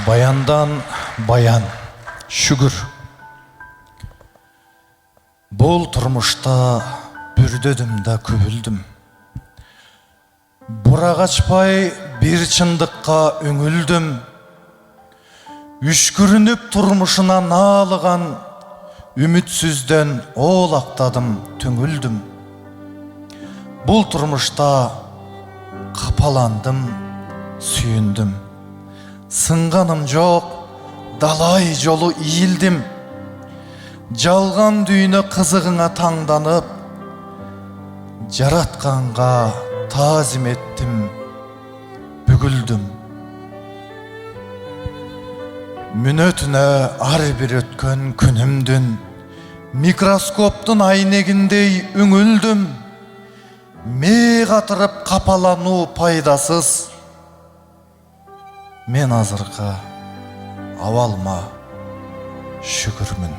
Баяндан баян, шүгүр. Бұл тұрмышта бүрдедім да күбілдім. Бұра қачпай бір чындыққа өңілдім. Үшкірініп тұрмышына налыған, үмітсізден олақтадым, түңілдім. Бұл тұрмышта қапаландым, сүйіндім. Сынғаным жоқ, далай жолу иілдім. Жалған дүйіні қызығыңа таңданып, жаратқанға тазим еттім, бүгілдім. Мүнөтіне ар бір өткен күнімдін, микроскоптың айнегіндей үңілдім. Ме қатырып қапалану пайдасыз, мен азырға авалма шүкірмін.